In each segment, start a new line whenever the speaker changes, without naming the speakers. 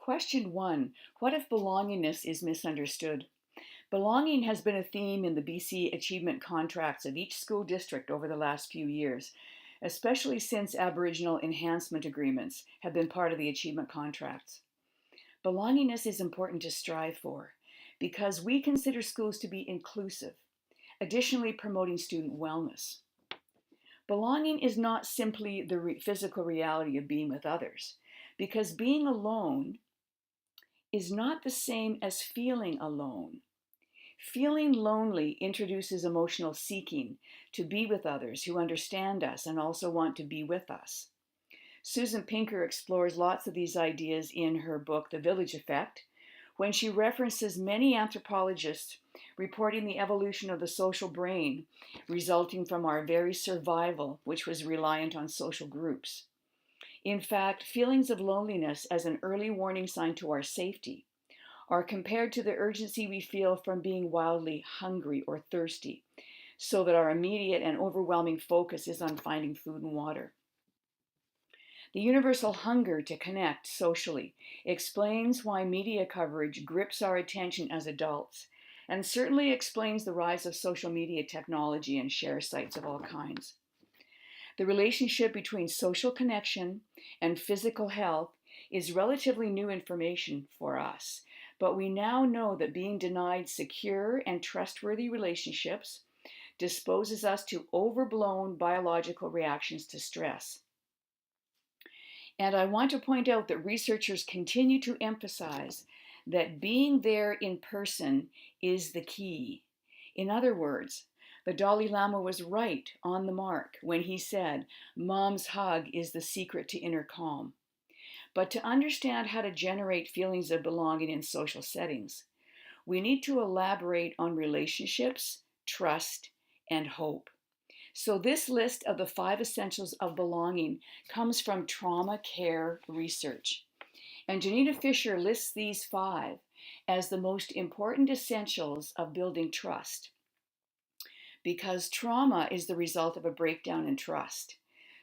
Question 1. What if belongingness is misunderstood? Belonging has been a theme in the BC achievement contracts of each school district over the last few years, especially since Aboriginal enhancement agreements have been part of the achievement contracts. Belongingness is important to strive for because we consider schools to be inclusive, additionally promoting student wellness. Belonging is not simply the physical reality of being with others, because being alone is not the same as feeling alone. Feeling lonely introduces emotional seeking to be with others who understand us and also want to be with us. Susan Pinker explores lots of these ideas in her book, The Village Effect, when she references many anthropologists reporting the evolution of the social brain resulting from our very survival, which was reliant on social groups. In fact, feelings of loneliness as an early warning sign to our safety are compared to the urgency we feel from being wildly hungry or thirsty, so that our immediate and overwhelming focus is on finding food and water. The universal hunger to connect socially explains why media coverage grips our attention as adults, and certainly explains the rise of social media technology and share sites of all kinds. The relationship between social connection and physical health is relatively new information for us, but we now know that being denied secure and trustworthy relationships disposes us to overblown biological reactions to stress. And I want to point out that researchers continue to emphasize that being there in person is the key. In other words, the Dalai Lama was right on the mark when he said, "Mom's hug is the secret to inner calm." But to understand how to generate feelings of belonging in social settings, we need to elaborate on relationships, trust, and hope. So this list of the 5 essentials of belonging comes from trauma care research. And Janita Fisher lists these 5 as the most important essentials of building trust. Because trauma is the result of a breakdown in trust.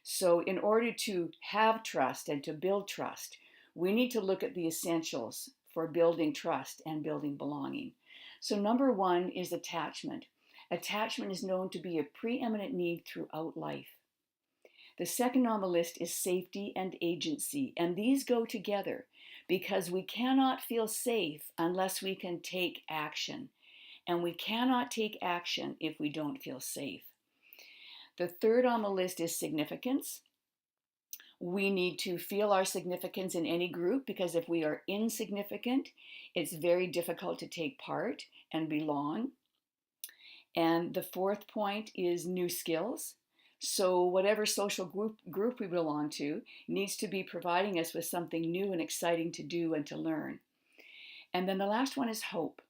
So in order to have trust and to build trust, we need to look at the essentials for building trust and building belonging. So number 1 is attachment. Attachment is known to be a preeminent need throughout life. The second on the list is safety and agency, and these go together because we cannot feel safe unless we can take action, and we cannot take action if we don't feel safe. The third on the list is significance. We need to feel our significance in any group because if we are insignificant, it's very difficult to take part and belong. And the fourth point is new skills. So whatever social group we belong to needs to be providing us with something new and exciting to do and to learn. And then the last one is hope.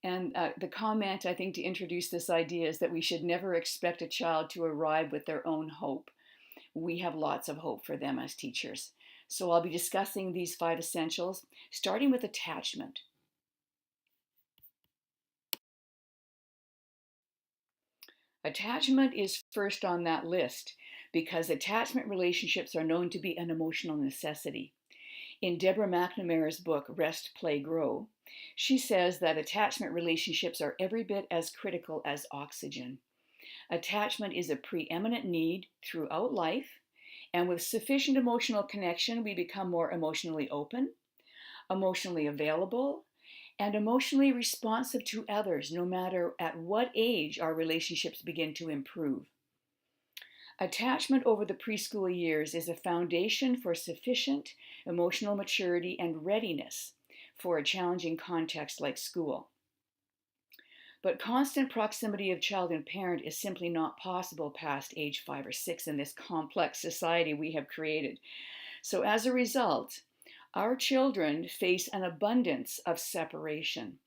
And the comment, I think, to introduce this idea is that we should never expect a child to arrive with their own hope. We have lots of hope for them as teachers. So I'll be discussing these 5 essentials, starting with attachment. Attachment is first on that list because attachment relationships are known to be an emotional necessity. In Deborah McNamara's book, Rest, Play, Grow, she says that attachment relationships are every bit as critical as oxygen. Attachment is a preeminent need throughout life, and with sufficient emotional connection, we become more emotionally open, emotionally available, and emotionally responsive to others, no matter at what age our relationships begin to improve. Attachment over the preschool years is a foundation for sufficient emotional maturity and readiness for a challenging context like school. But constant proximity of child and parent is simply not possible past age 5 or 6 in this complex society we have created. So as a result, our children face an abundance of separation.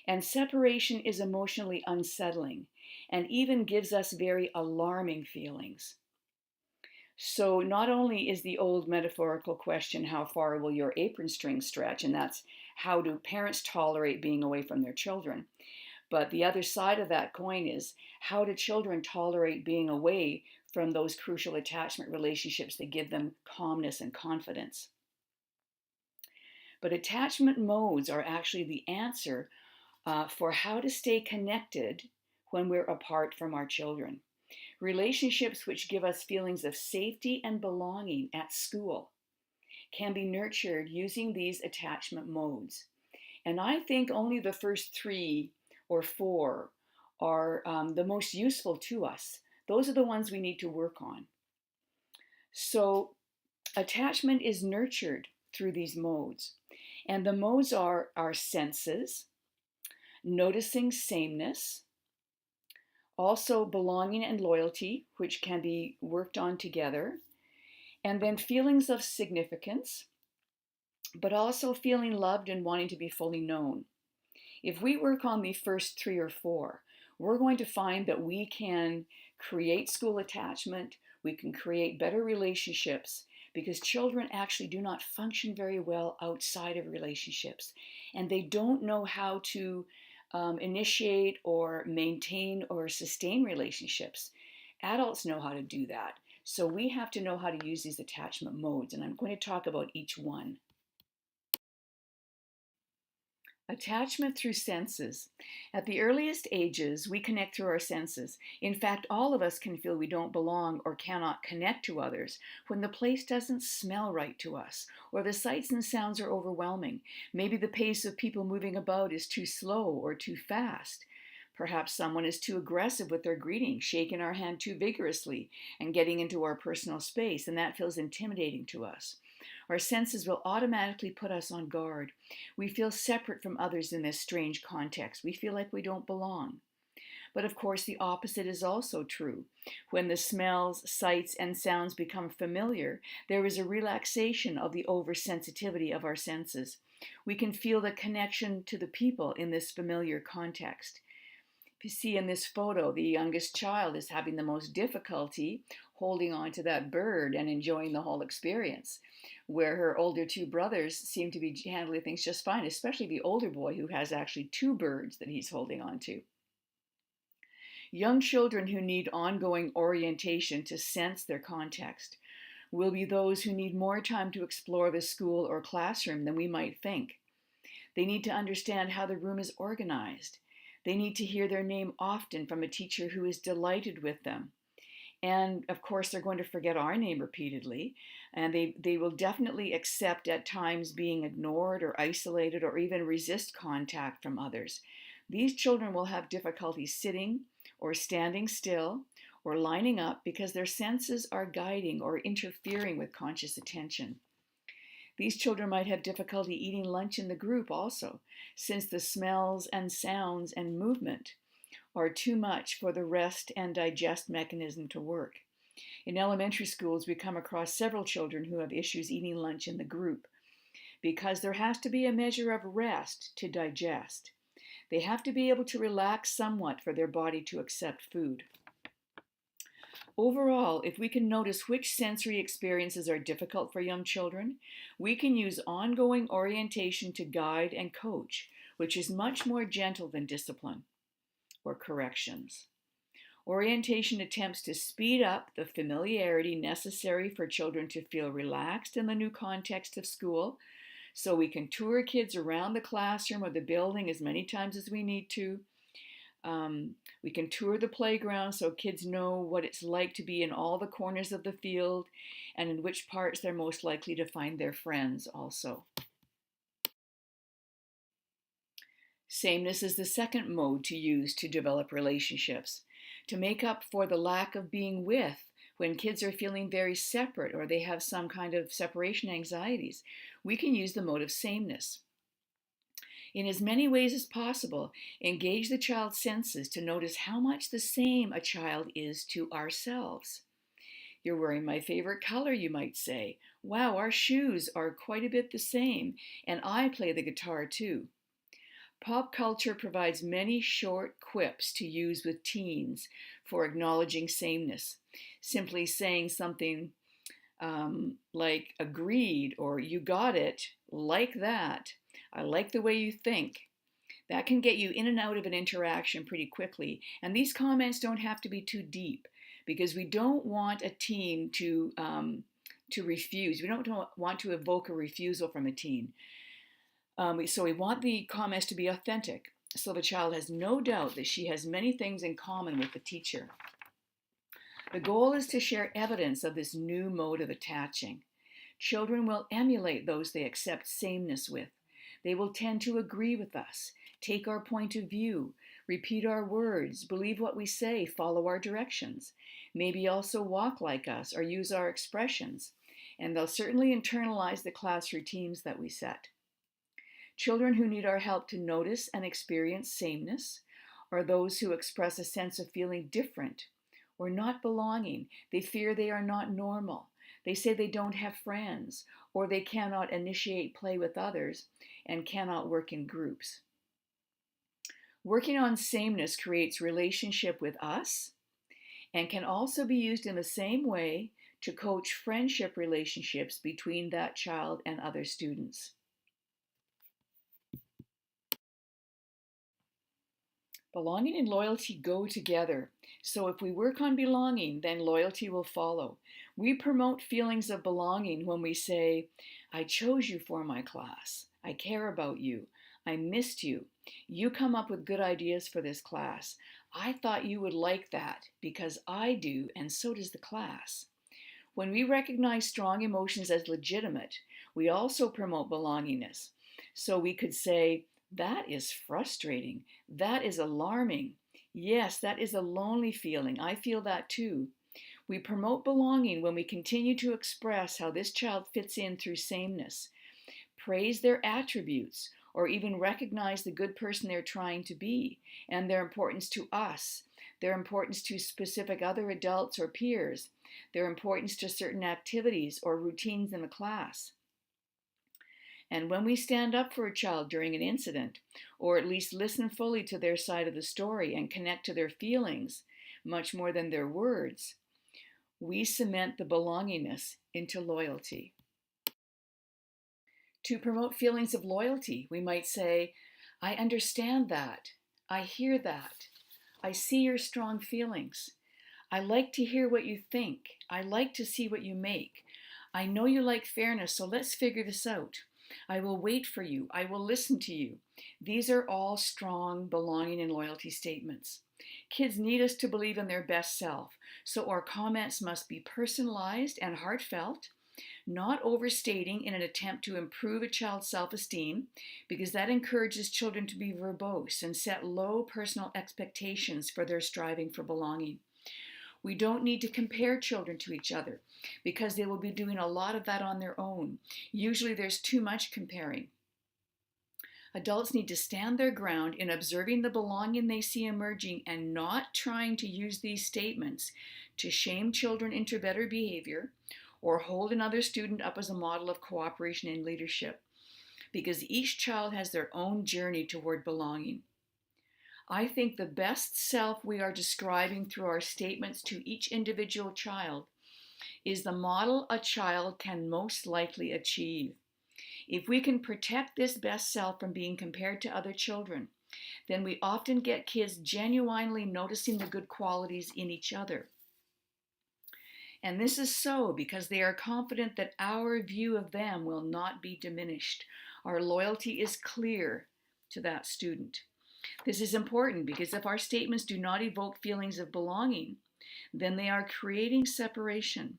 And separation is emotionally unsettling and even gives us very alarming feelings. So not only is the old metaphorical question, how far will your apron string stretch? And that's how do parents tolerate being away from their children? But the other side of that coin is how do children tolerate being away from those crucial attachment relationships that give them calmness and confidence? But attachment modes are actually the answer for how to stay connected when we're apart from our children. Relationships which give us feelings of safety and belonging at school can be nurtured using these attachment modes. And I think only the first 3 or 4 are the most useful to us. Those are the ones we need to work on. So, attachment is nurtured through these modes. And the modes are our senses, noticing sameness, also belonging and loyalty, which can be worked on together, and then feelings of significance, but also feeling loved and wanting to be fully known. If we work on the first 3 or 4, we're going to find that we can create school attachment, we can create better relationships, because children actually do not function very well outside of relationships, and they don't know how to initiate or maintain or sustain relationships. Adults know how to do that. So we have to know how to use these attachment modes, and I'm going to talk about each one. Attachment through senses. At the earliest ages, we connect through our senses. In fact, all of us can feel we don't belong or cannot connect to others when the place doesn't smell right to us, or the sights and sounds are overwhelming. Maybe the pace of people moving about is too slow or too fast. Perhaps someone is too aggressive with their greeting, shaking our hand too vigorously and getting into our personal space, and that feels intimidating to us. Our senses will automatically put us on guard. We feel separate from others in this strange context. We feel like we don't belong. But of course, the opposite is also true. When the smells, sights, and sounds become familiar, there is a relaxation of the oversensitivity of our senses. We can feel the connection to the people in this familiar context. If you see in this photo, the youngest child is having the most difficulty holding on to that bird and enjoying the whole experience, where her older 2 brothers seem to be handling things just fine, especially the older boy who has actually 2 birds that he's holding on to. Young children who need ongoing orientation to sense their context will be those who need more time to explore the school or classroom than we might think. They need to understand how the room is organized. They need to hear their name often from a teacher who is delighted with them. And of course, they're going to forget our name repeatedly, and they will definitely accept at times being ignored or isolated or even resist contact from others. These children will have difficulty sitting or standing still or lining up because their senses are guiding or interfering with conscious attention. These children might have difficulty eating lunch in the group also, since the smells and sounds and movement are too much for the rest and digest mechanism to work. In elementary schools, we come across several children who have issues eating lunch in the group because there has to be a measure of rest to digest. They have to be able to relax somewhat for their body to accept food. Overall, if we can notice which sensory experiences are difficult for young children, we can use ongoing orientation to guide and coach, which is much more gentle than discipline or corrections. Orientation attempts to speed up the familiarity necessary for children to feel relaxed in the new context of school, so we can tour kids around the classroom or the building as many times as we need to. We can tour the playground so kids know what it's like to be in all the corners of the field and in which parts they're most likely to find their friends also. Sameness is the second mode to use to develop relationships, to make up for the lack of being with when kids are feeling very separate or they have some kind of separation anxieties. We can use the mode of sameness. In as many ways as possible, engage the child's senses to notice how much the same a child is to ourselves. You're wearing my favorite color, you might say. Wow, our shoes are quite a bit the same, and I play the guitar too. Pop culture provides many short quips to use with teens for acknowledging sameness. Simply saying something like agreed or you got it, like that, I like the way you think. That can get you in and out of an interaction pretty quickly. And these comments don't have to be too deep because we don't want a teen to refuse. We don't want to evoke a refusal from a teen. So we want the comments to be authentic, so the child has no doubt that she has many things in common with the teacher. The goal is to share evidence of this new mode of attaching. Children will emulate those they accept sameness with. They will tend to agree with us, take our point of view, repeat our words, believe what we say, follow our directions, maybe also walk like us or use our expressions, and they'll certainly internalize the class routines that we set. Children who need our help to notice and experience sameness are those who express a sense of feeling different or not belonging. They fear they are not normal. They say they don't have friends, or they cannot initiate play with others and cannot work in groups. Working on sameness creates relationship with us and can also be used in the same way to coach friendship relationships between that child and other students. Belonging and loyalty go together. So if we work on belonging, then loyalty will follow. We promote feelings of belonging when we say, I chose you for my class. I care about you. I missed you. You come up with good ideas for this class. I thought you would like that because I do, and so does the class. When we recognize strong emotions as legitimate, we also promote belongingness. So we could say, that is frustrating. That is alarming. Yes, that is a lonely feeling. I feel that too. We promote belonging when we continue to express how this child fits in through sameness, praise their attributes, or even recognize the good person they're trying to be and their importance to us, their importance to specific other adults or peers, their importance to certain activities or routines in the class. And when we stand up for a child during an incident, or at least listen fully to their side of the story and connect to their feelings, much more than their words, we cement the belongingness into loyalty. To promote feelings of loyalty, we might say, I understand that. I hear that. I see your strong feelings. I like to hear what you think. I like to see what you make. I know you like fairness, so let's figure this out. I will wait for you. I will listen to you. These are all strong belonging and loyalty statements. Kids need us to believe in their best self, so our comments must be personalized and heartfelt, not overstating in an attempt to improve a child's self-esteem, because that encourages children to be verbose and set low personal expectations for their striving for belonging. We don't need to compare children to each other because they will be doing a lot of that on their own. Usually there's too much comparing. Adults need to stand their ground in observing the belonging they see emerging and not trying to use these statements to shame children into better behavior or hold another student up as a model of cooperation and leadership, because each child has their own journey toward belonging. I think the best self we are describing through our statements to each individual child is the model a child can most likely achieve. If we can protect this best self from being compared to other children, then we often get kids genuinely noticing the good qualities in each other. And this is so because they are confident that our view of them will not be diminished. Our loyalty is clear to that student. This is important because if our statements do not evoke feelings of belonging, then they are creating separation.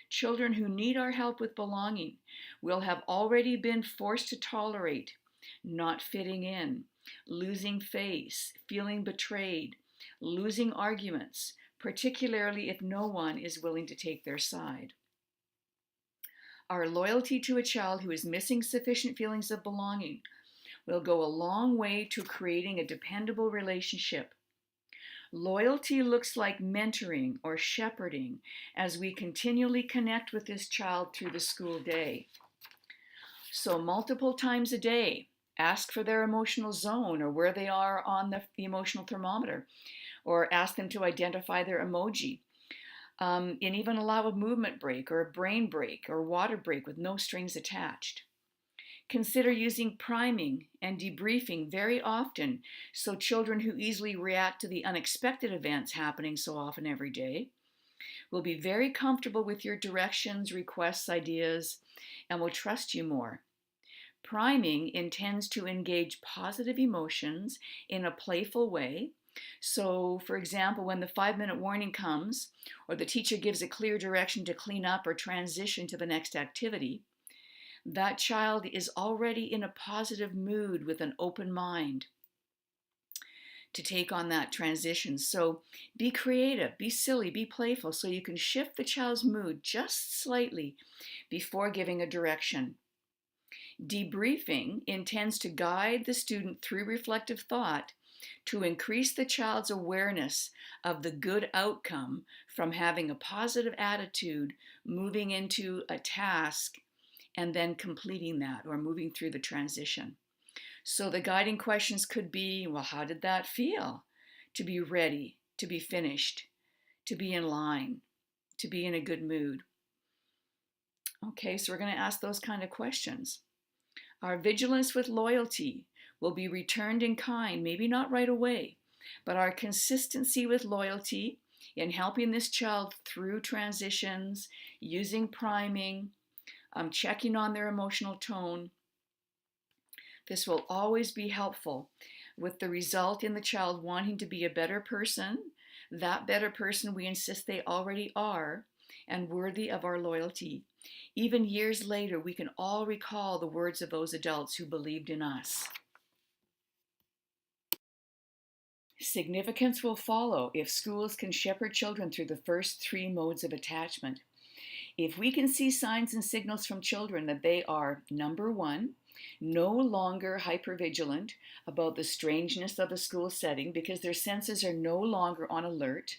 Children who need our help with belonging will have already been forced to tolerate not fitting in, losing face, feeling betrayed, losing arguments, particularly if no one is willing to take their side. Our loyalty to a child who is missing sufficient feelings of belonging will go a long way to creating a dependable relationship. Loyalty looks like mentoring or shepherding as we continually connect with this child through the school day. So multiple times a day, ask for their emotional zone or where they are on the emotional thermometer, or ask them to identify their emoji. And even allow a movement break or a brain break or water break with no strings attached. Consider using priming and debriefing very often so children who easily react to the unexpected events happening so often every day will be very comfortable with your directions, requests, ideas, and will trust you more. Priming intends to engage positive emotions in a playful way. So, for example, when the 5-minute warning comes, or the teacher gives a clear direction to clean up or transition to the next activity, that child is already in a positive mood with an open mind to take on that transition. So be creative, be silly, be playful so you can shift the child's mood just slightly before giving a direction. Debriefing intends to guide the student through reflective thought to increase the child's awareness of the good outcome from having a positive attitude, moving into a task, and then completing that or moving through the transition. So the guiding questions could be, well, how did that feel? To be ready, to be finished, to be in line, to be in a good mood. Okay, so we're going to ask those kind of questions. Our vigilance with loyalty will be returned in kind, maybe not right away, but our consistency with loyalty in helping this child through transitions, using priming, checking on their emotional tone. This will always be helpful, with the result in the child wanting to be a better person, that better person we insist they already are, and worthy of our loyalty. Even years later, we can all recall the words of those adults who believed in us. Significance will follow if schools can shepherd children through the first 3 modes of attachment. If we can see signs and signals from children that they are, number 1, no longer hypervigilant about the strangeness of the school setting because their senses are no longer on alert,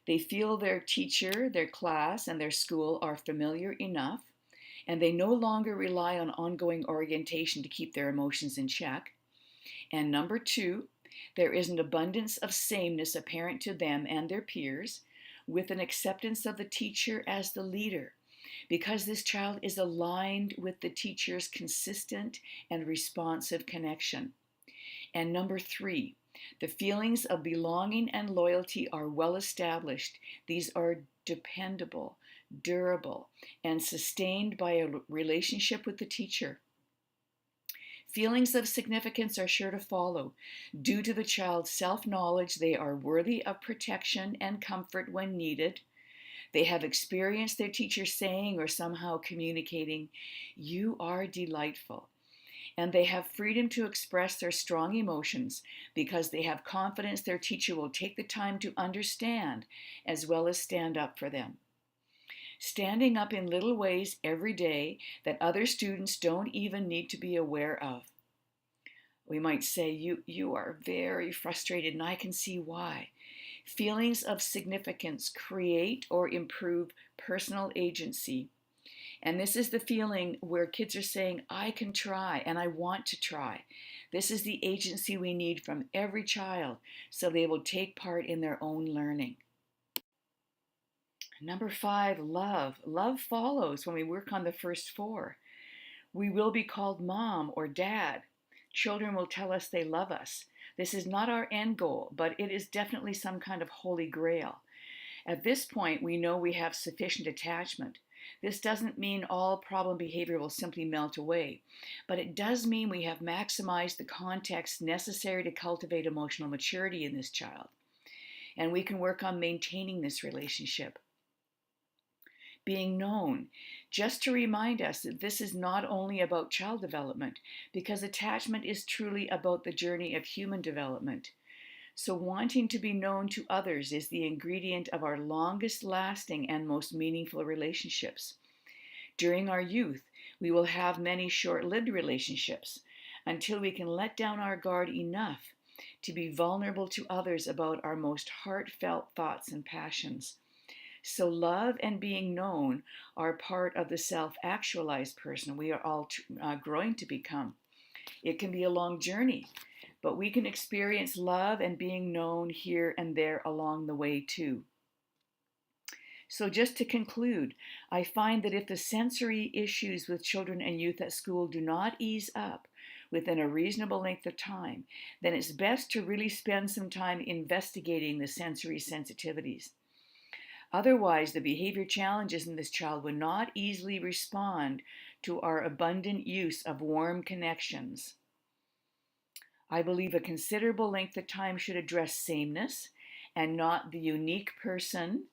they feel their teacher, their class, and their school are familiar enough, and they no longer rely on ongoing orientation to keep their emotions in check. And number 2, there is an abundance of sameness apparent to them and their peers, with an acceptance of the teacher as the leader, because this child is aligned with the teacher's consistent and responsive connection. And number 3, the feelings of belonging and loyalty are well established. These are dependable, durable, and sustained by a relationship with the teacher. Feelings of significance are sure to follow. Due to the child's self-knowledge, they are worthy of protection and comfort when needed. They have experienced their teacher saying or somehow communicating, "You are delightful." And they have freedom to express their strong emotions because they have confidence their teacher will take the time to understand as well as stand up for them. Standing up in little ways every day that other students don't even need to be aware of. We might say, you are very frustrated and I can see why. Feelings of significance create or improve personal agency. And this is the feeling where kids are saying, I can try and I want to try. This is the agency we need from every child so they will take part in their own learning. Number 5, love. Love follows when we work on the first 4. We will be called mom or dad. Children will tell us they love us. This is not our end goal, but it is definitely some kind of holy grail. At this point, we know we have sufficient attachment. This doesn't mean all problem behavior will simply melt away, but it does mean we have maximized the context necessary to cultivate emotional maturity in this child. And we can work on maintaining this relationship. Being known, just to remind us that this is not only about child development, because attachment is truly about the journey of human development. So wanting to be known to others is the ingredient of our longest lasting and most meaningful relationships. During our youth, we will have many short-lived relationships until we can let down our guard enough to be vulnerable to others about our most heartfelt thoughts and passions. So love and being known are part of the self-actualized person we are all growing to become. It can be a long journey, but we can experience love and being known here and there along the way too. So just to conclude, I find that if the sensory issues with children and youth at school do not ease up within a reasonable length of time, then it's best to really spend some time investigating the sensory sensitivities. Otherwise, the behavior challenges in this child will not easily respond to our abundant use of warm connections. I believe a considerable length of time should address sameness and not the unique person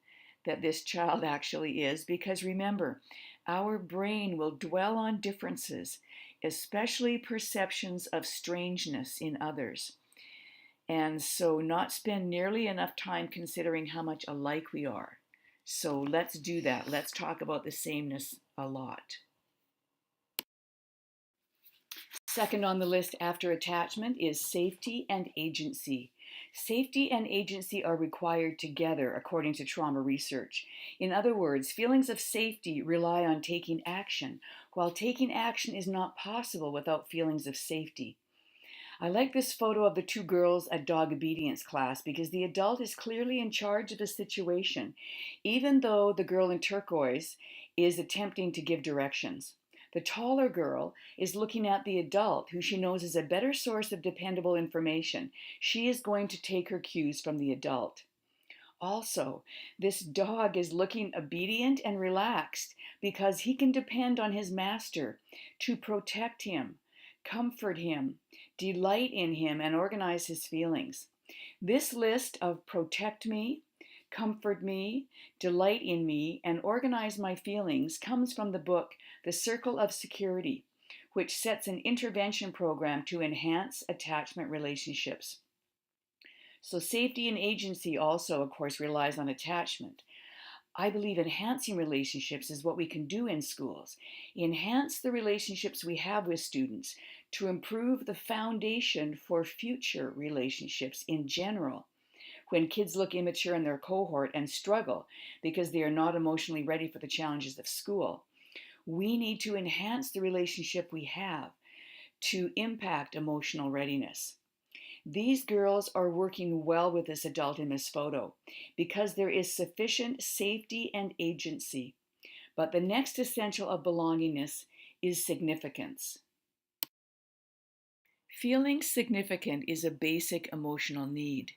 that this child actually is, because remember, our brain will dwell on differences, especially perceptions of strangeness in others. And so not spend nearly enough time considering how much alike we are. So let's do that. Let's talk about the sameness a lot. Second on the list after attachment is safety and agency. Safety and agency are required together, according to trauma research. In other words, feelings of safety rely on taking action, while taking action is not possible without feelings of safety. I like this photo of the two girls at dog obedience class because the adult is clearly in charge of the situation, even though the girl in turquoise is attempting to give directions. The taller girl is looking at the adult, who she knows is a better source of dependable information. She is going to take her cues from the adult. Also, this dog is looking obedient and relaxed because he can depend on his master to protect him, comfort him, delight in him, and organize his feelings. This list of protect me, comfort me, delight in me, and organize my feelings comes from the book The Circle of Security, which sets an intervention program to enhance attachment relationships. So safety and agency also, of course, relies on attachment. I believe enhancing relationships is what we can do in schools. Enhance the relationships we have with students to improve the foundation for future relationships in general. When kids look immature in their cohort and struggle because they are not emotionally ready for the challenges of school, we need to enhance the relationship we have to impact emotional readiness. These girls are working well with this adult in this photo because there is sufficient safety and agency. But the next essential of belongingness is significance. Feeling significant is a basic emotional need.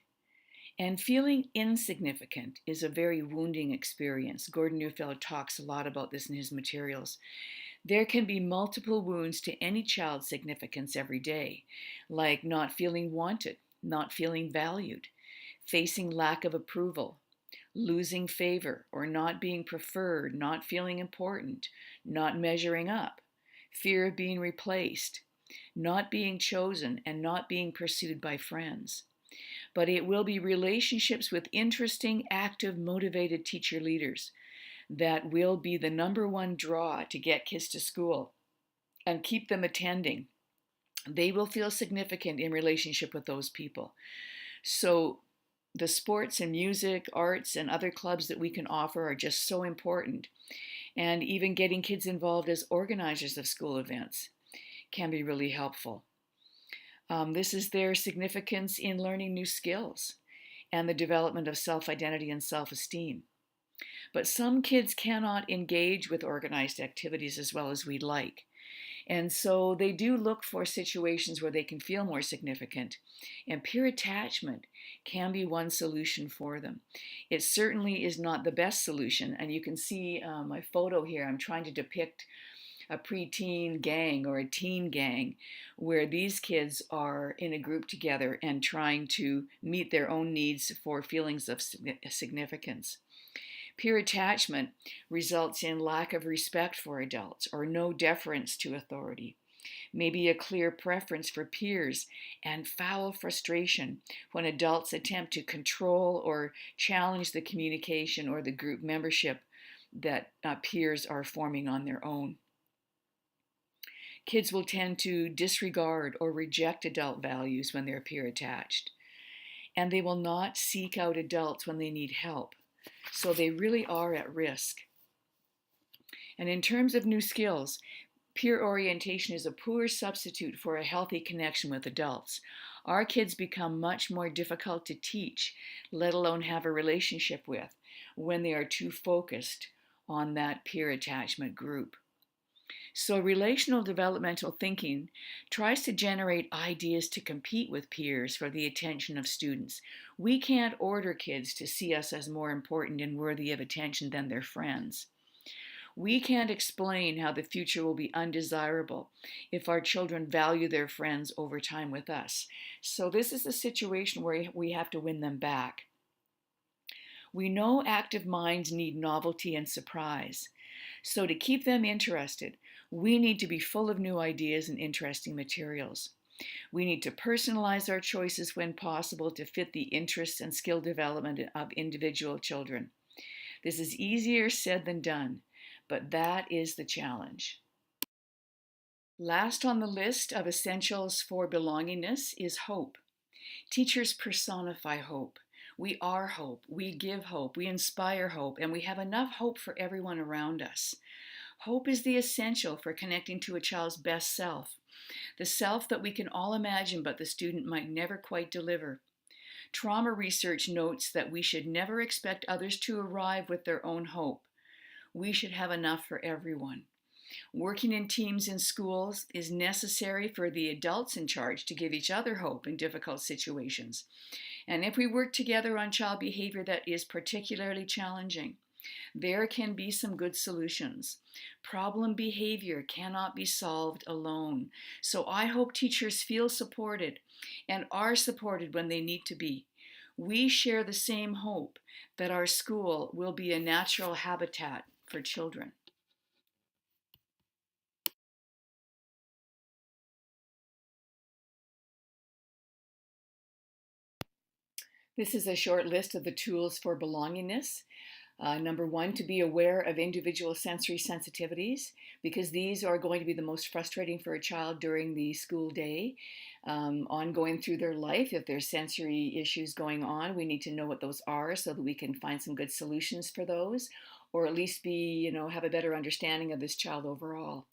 And feeling insignificant is a very wounding experience. Gordon Neufeld talks a lot about this in his materials. There can be multiple wounds to any child's significance every day, like not feeling wanted, not feeling valued, facing lack of approval, losing favor or not being preferred, not feeling important, not measuring up, fear of being replaced, not being chosen, and not being pursued by friends. But it will be relationships with interesting, active, motivated teacher leaders that will be the number one draw to get kids to school and keep them attending. They will feel significant in relationship with those people. So the sports and music, arts, and other clubs that we can offer are just so important. And even getting kids involved as organizers of school events can be really helpful. This is their significance in learning new skills and the development of self-identity and self-esteem. But some kids cannot engage with organized activities as well as we'd like. And so they do look for situations where they can feel more significant. And peer attachment can be one solution for them. It certainly is not the best solution. And you can see my photo here. I'm trying to depict a preteen gang or a teen gang where these kids are in a group together and trying to meet their own needs for feelings of significance. Peer attachment results in lack of respect for adults or no deference to authority, maybe a clear preference for peers, and foul frustration when adults attempt to control or challenge the communication or the group membership that peers are forming on their own. Kids will tend to disregard or reject adult values when they're peer attached, and they will not seek out adults when they need help. So they really are at risk. And in terms of new skills, peer orientation is a poor substitute for a healthy connection with adults. Our kids become much more difficult to teach, let alone have a relationship with, when they are too focused on that peer attachment group. So relational developmental thinking tries to generate ideas to compete with peers for the attention of students. We can't order kids to see us as more important and worthy of attention than their friends. We can't explain how the future will be undesirable if our children value their friends over time with us. So, this is a situation where we have to win them back. We know active minds need novelty and surprise. So, to keep them interested, we need to be full of new ideas and interesting materials. We need to personalize our choices when possible to fit the interests and skill development of individual children. This is easier said than done, but that is the challenge. Last on the list of essentials for belongingness is hope. Teachers personify hope. We are hope, we give hope, we inspire hope, and we have enough hope for everyone around us. Hope is the essential for connecting to a child's best self, the self that we can all imagine but the student might never quite deliver. Trauma research notes that we should never expect others to arrive with their own hope. We should have enough for everyone. Working in teams in schools is necessary for the adults in charge to give each other hope in difficult situations. And if we work together on child behavior that is particularly challenging, there can be some good solutions. Problem behavior cannot be solved alone. So I hope teachers feel supported and are supported when they need to be. We share the same hope that our school will be a natural habitat for children. This is a short list of the tools for belongingness. Number one, to be aware of individual sensory sensitivities, because these are going to be the most frustrating for a child during the school day, ongoing through their life. If there's sensory issues going on, we need to know what those are so that we can find some good solutions for those, or at least have a better understanding of this child overall.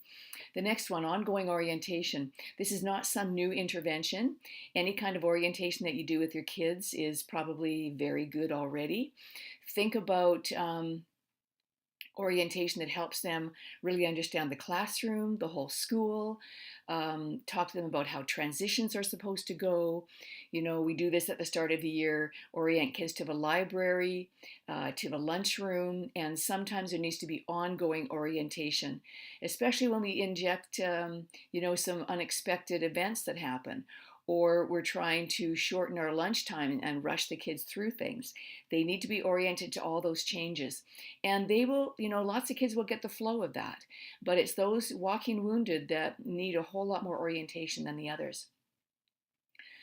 The next one, ongoing orientation. This is not some new intervention. Any kind of orientation that you do with your kids is probably very good already. Think about orientation that helps them really understand the classroom, the whole school. Talk to them about how transitions are supposed to go. We do this at the start of the year, orient kids to the library, to the lunchroom, and sometimes there needs to be ongoing orientation, especially when we inject, some unexpected events that happen, or we're trying to shorten our lunchtime and rush the kids through things. They need to be oriented to all those changes. And they will, lots of kids will get the flow of that. But it's those walking wounded that need a whole lot more orientation than the others.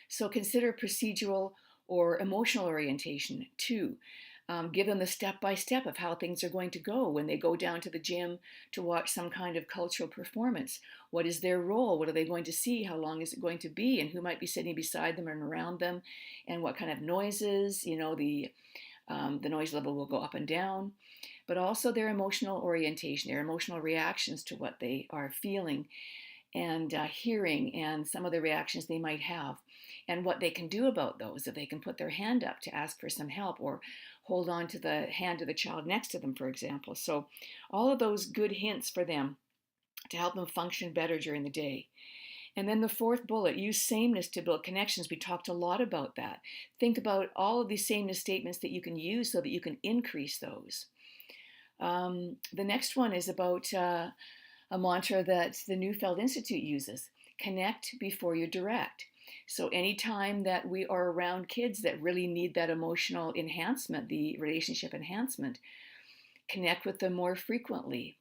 So consider procedural or emotional orientation too. Give them the step-by-step of how things are going to go when they go down to the gym to watch some kind of cultural performance. What is their role? What are they going to see? How long is it going to be? And who might be sitting beside them and around them? And what kind of noises? The noise level will go up and down. But also their emotional orientation, their emotional reactions to what they are feeling and hearing, and some of the reactions they might have, and what they can do about those. If they can put their hand up to ask for some help, or hold on to the hand of the child next to them, for example. So all of those good hints for them to help them function better during the day. And then the fourth bullet, use sameness to build connections. We talked a lot about that. Think about all of these sameness statements that you can use so that you can increase those. The next one is about a mantra that the Neufeld Institute uses: connect before you direct. So anytime that we are around kids that really need that emotional enhancement, the relationship enhancement, connect with them more frequently.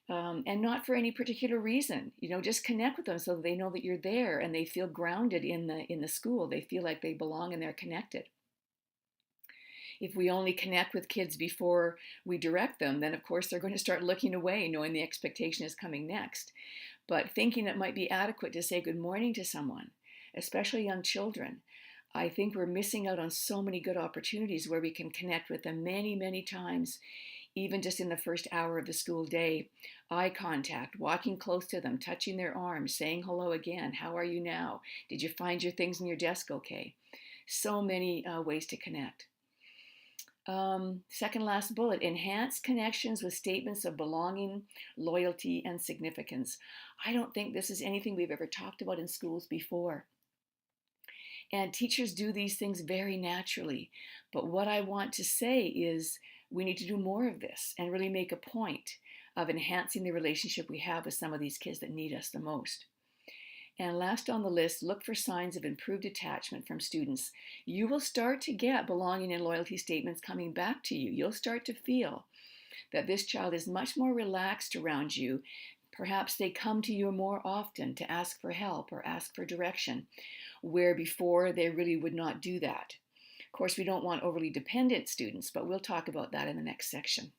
And not for any particular reason, just connect with them so that they know that you're there and they feel grounded in the school. They feel like they belong and they're connected. If we only connect with kids before we direct them, then of course they're going to start looking away, knowing the expectation is coming next. But thinking it might be adequate to say good morning to someone, especially young children, I think we're missing out on so many good opportunities where we can connect with them many, many times, even just in the first hour of the school day. Eye contact, walking close to them, touching their arms, saying hello again. How are you now? Did you find your things in your desk okay? So many ways to connect. Second last bullet, enhance connections with statements of belonging, loyalty, and significance. I don't think this is anything we've ever talked about in schools before. And teachers do these things very naturally. But what I want to say is we need to do more of this and really make a point. of enhancing the relationship we have with some of these kids that need us the most. And last on the list, look for signs of improved attachment from students. You will start to get belonging and loyalty statements coming back to you. You'll start to feel that this child is much more relaxed around you. Perhaps they come to you more often to ask for help or ask for direction, where before they really would not do that. Of course, we don't want overly dependent students, but we'll talk about that in the next section.